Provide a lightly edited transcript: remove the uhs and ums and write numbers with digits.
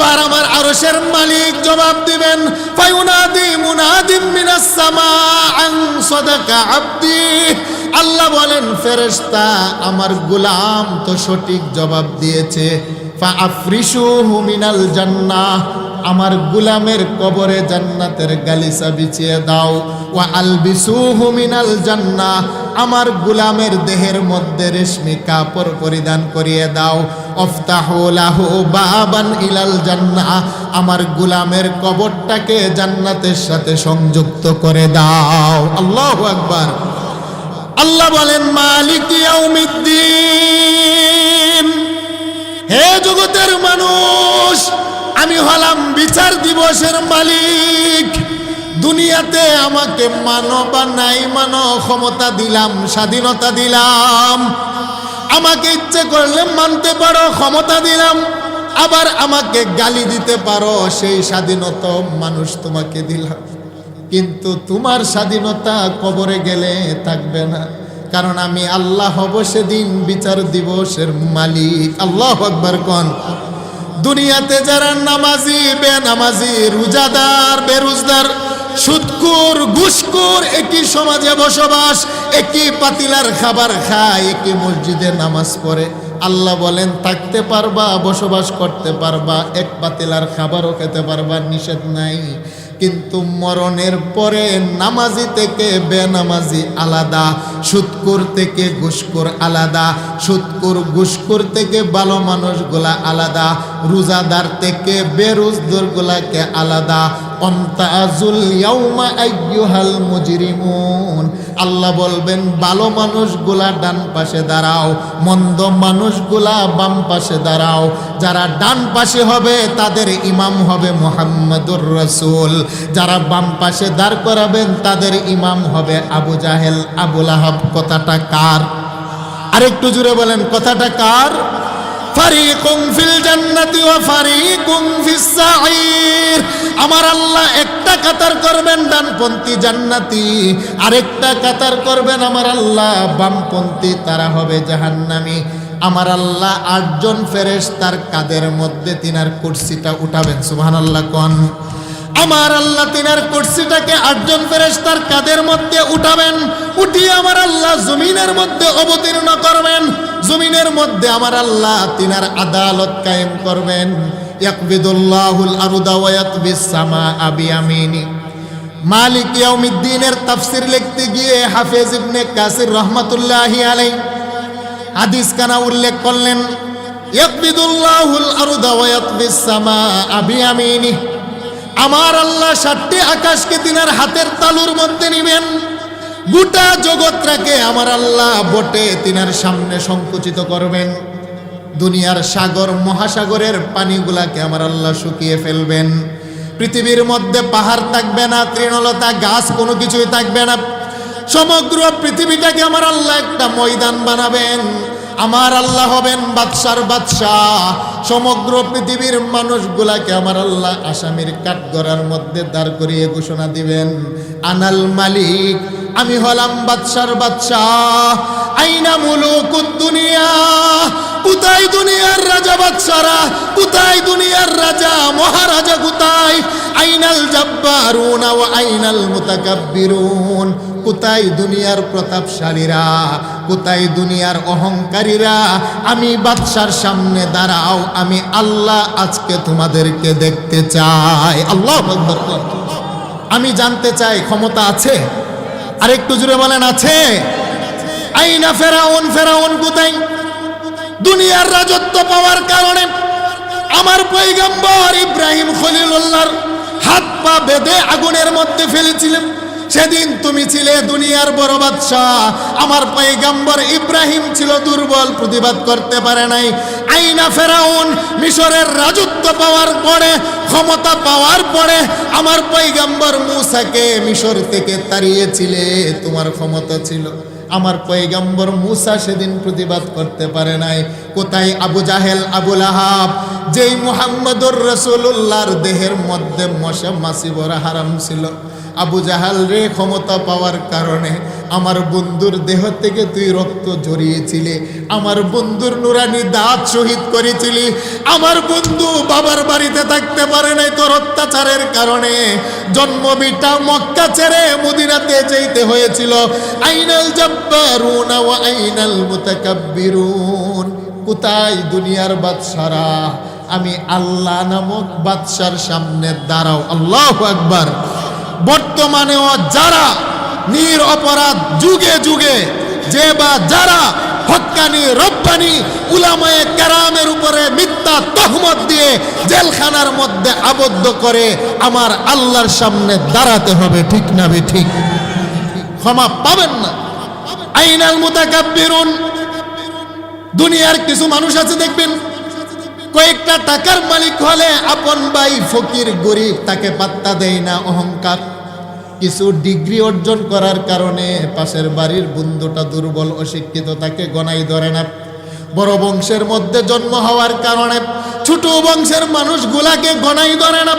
আবার আমার আরশের মালিক জবাব দিবেন, ফায়ুনাদি মুনাদিম মিনাস সামা আন সাদাকা আবদি। আল্লাহ বলেন, ফেরেশতা আমার গোলাম তো সঠিক জবাব দিয়েছে, ফাআফরিশুহু মিনাল জান্নাহ, আমার গোলামের কবরে জান্নাতের গালিচা বিছিয়ে দাও। ওয়া আলবিসুহু মিনাল জান্নাহ, আমার গোলামের দেহের মধ্যে রেশমি কাপড় পরিধান করিয়ে দাও। আফতাহু লাহু বাবান ইলাল জান্নাহ, আমার গোলামের কবরটাকে জান্নাতের সাথে সংযুক্ত করে দাও। আল্লাহু আকবার। আল্লাহ বলেন, মালিক ইয়াউমিদ্দিন, হে জগতের মানুষ, আমি হলাম বিচার দিবসের মালিক। দুনিয়াতে আমাকে মানো বা নাই মানো, ক্ষমতা দিলাম, স্বাধীনতা দিলাম। আমাকে ইচ্ছে করলে মানতে পারো, ক্ষমতা দিলাম। আবার আমাকে গালি দিতে পারো, সেই স্বাধীনতা মানুষ তোমাকে দিলাম। কিন্তু তোমার স্বাধীনতা কবরে গেলে থাকবে না, কারণ আমি আল্লাহ হব সেদিন বিচার দিবসের মালিক। আল্লাহু আকবার কোন। দুনিয়াতে যারা নামাজি, বেনামাজি, রোজাদার, বেরোজগার, সুদখোর, ঘুষখোর একই সমাজে বসবাস, একই পাতিলার খাবার খায়, একই মসজিদে নামাজ পড়ে, আল্লাহ বলেন থাকতে পারবা, বসবাস করতে পারবা, এক পাতিলার খাবারও খেতে পারবা, নিষেধ নাই। কিন্তু মরণের পরে নামাজি থেকে বেনামাজি আলাদা, সুদখোর থেকে ঘুষখোর আলাদা, সুদখোর ঘুষখোর থেকে ভালো মানুষগুলা আলাদা, রোজাদার থেকে বেরোজগারগুলাকে আলাদা। অন্তাজুল ইয়াউমা আইয়ুহাল মুজরিমুন, আল্লাহ বলবেন ভালো মানুষগুলা ডান পাশে দাঁড়াও, মন্দ মানুষগুলা বাম পাশে দাঁড়াও। যারা ডান পাশে হবে তাদের ইমাম হবে মুহাম্মাদুর রাসূল, যারা বাম পাশে দাঁড় করাবেন তাদের ইমাম হবে আবু জাহেল, আবু লাহাব। কথাটা কার? আরেকটু জুড়ে বলেন, কথাটা কার? ফারিকুম ফিল জান্নাতি ওয়া ফারিকুম ফিস সাঈর। আমার আল্লাহ একটা কাতার করবেন ডানপন্থী জান্নাতি, আরেকটা কাতার করবেন আমার আল্লাহ বামপন্থী, তারা হবে জাহান্নামী। আমার আল্লাহ 8 জন ফেরেশতার কাদের মধ্যে তিনার কুরসিটা উঠাবেন। সুবহানাল্লাহ কোন। আমার আল্লাহ তিনার কুরসিটাকে 8 জন ফেরেশতার কাদের মধ্যে উঠাবেন, উঠিয়ে আমার আল্লাহ জমিনের মধ্যে অবতীর্ণ করবেন। জমিনের মধ্যে আমার আল্লাহ তিনার আদালত কায়েম করবেন। ইয়াকবিদুল্লাহুল আরদা ওয়া ইয়াতবিস সামাআ বিয়ামিনি। মালিক ইয়াউমিদ্দিনের তাফসীর লিখতে গিয়ে হাফেজ ইবনে কাসির রাহমাতুল্লাহি আলাইহি হাদিস কানা উল্লেখ করলেন, ইয়াকবিদুল্লাহুল আরদা ওয়া ইয়াতবিস সামাআ বিয়ামিনি। আমার আল্লাহ 7টি আকাশকে তিনার হাতের তালুর মধ্যে নিবেন। গোটা জগৎটাকে আমার আল্লাহ বটে তিনার সামনে সংকুচিত করবেন। দুনিয়ার সাগর মহাসাগরের পানিগুলাকে আমার আল্লাহ শুকিয়ে ফেলবেন। পৃথিবীর মধ্যে পাহাড় থাকবে না, তৃণলতা গাছ কোনো কিছুই থাকবে না। সমগ্র পৃথিবীটাকে আমার আল্লাহ একটা ময়দান বানাবেন। আমার আল্লাহ হবেন বাদশার বাদশাহ। সমগ্র পৃথিবীর মানুষগুলাকে আমার আল্লাহ আসামির কাঠগড়ার মধ্যে দাঁড় করিয়ে ঘোষণা দিবেন, আনাল মালিক, আমি হলাম বাদশার বাদশাহ। আইনা মুলুকুদ দুনিয়া, কোথায় দুনিয়ার রাজা বাদশারা, কোথায় দুনিয়ার রাজা মহারাজা, কোথায় আইনাল জাব্বারুন ওয়া আইনাল মুতাকাব্বিরুন, কোথায় দুনিয়ার প্রতাপশালীরা, কোথায় দুনিয়ার অহংকারীরা। আমি বাদশার সামনে দাঁড়াও, আমি আল্লাহ আজকে তোমাদেরকে দেখতে চাই। আল্লাহু আকবার। আমি জানতে চাই ক্ষমতা আছে? আরেকটু জুড়ে বলেন, আছে? আইনা ফেরাউন, ফেরাউন কোথায়? দুনিয়ার রাজত্ব পাওয়ার কারণে আমার পয়গম্বর ইব্রাহিম খলিলুল্লাহর হাত পা বেঁধে আগুনের মধ্যে ফেলেছিলেন। সেদিন তুমি ছিলে দুনিয়ার বড় বাদশাহ। আমার পয়গম্বর ইব্রাহিম ছিল দুর্বল, প্রতিবাদ করতে পারে নাই। আইনা ফেরাউন, মিশরের রাজত্ব পাওয়ার পরে, ক্ষমতা পাওয়ার পরে আমার পয়গম্বর মূসাকে মিশর থেকে তাড়িয়েছিলে, তোমার ক্ষমতা ছিল। আমার পয়গম্বর মূসা সেদিন প্রতিবাদ করতে পারে নাই। কোথায় আবু জাহেল, আবু লাহাব, যেই মুহাম্মদুর রাসূলুল্লাহর দেহের মধ্যে মশা মাছি ভরা হারাম ছিল, আবু জাহাল রে, ক্ষমতা পাওয়ার কারণে আমার বন্ধুর দেহ থেকে তুই রক্ত ঝরিয়েছিলি, আমার বন্ধুর নুরানি দাঁত শহীদ করেছিলি, আমার বন্ধু বাবার বাড়িতে থাকতে পারে নাই তোর অত্যাচারের কারণে, জন্মভিটা মক্কা ছেড়ে মদিনাতে যেতে হয়েছিল। আইনাল জাব্বারুন ওয়া আইনাল মুতাকাব্বিরুন, কোথায় দুনিয়ার বাদশারা? আমি আল্লাহ নামক বাদশার সামনে দাঁড়াও। আল্লাহু আকবার। বর্তমানেও যারা নিরপরাধ যুগে যুগে যে বা যারা হক্কানি রব্বানি উলামায়ে কেরামের উপরে মিথ্যা তহমত দিয়ে জেলখানার মধ্যে আবদ্ধ করে, আমার আল্লাহর সামনে দাঁড়াতে হবে, ঠিক না ঠিক? ক্ষমা পাবেন না। আইনাল মুতাকাব্বিরুন, দুনিয়ার কিছু মানুষ আছে দেখবেন কয়েকটা টাকার মালিক হলে আপন ভাই ফকির গরিব তাকে পাত্তা দেয় না, অহংকার। কিছু ডিগ্রি অর্জন করার কারণে পাশের বাড়ির বন্ধুটা দুর্বল অশিক্ষিত, তাকে গনাই ধরে না। বড় বংশের মধ্যে জন্ম হওয়ার কারণে ছোট বংশের মানুষগুলাকে গনাই ধরে না।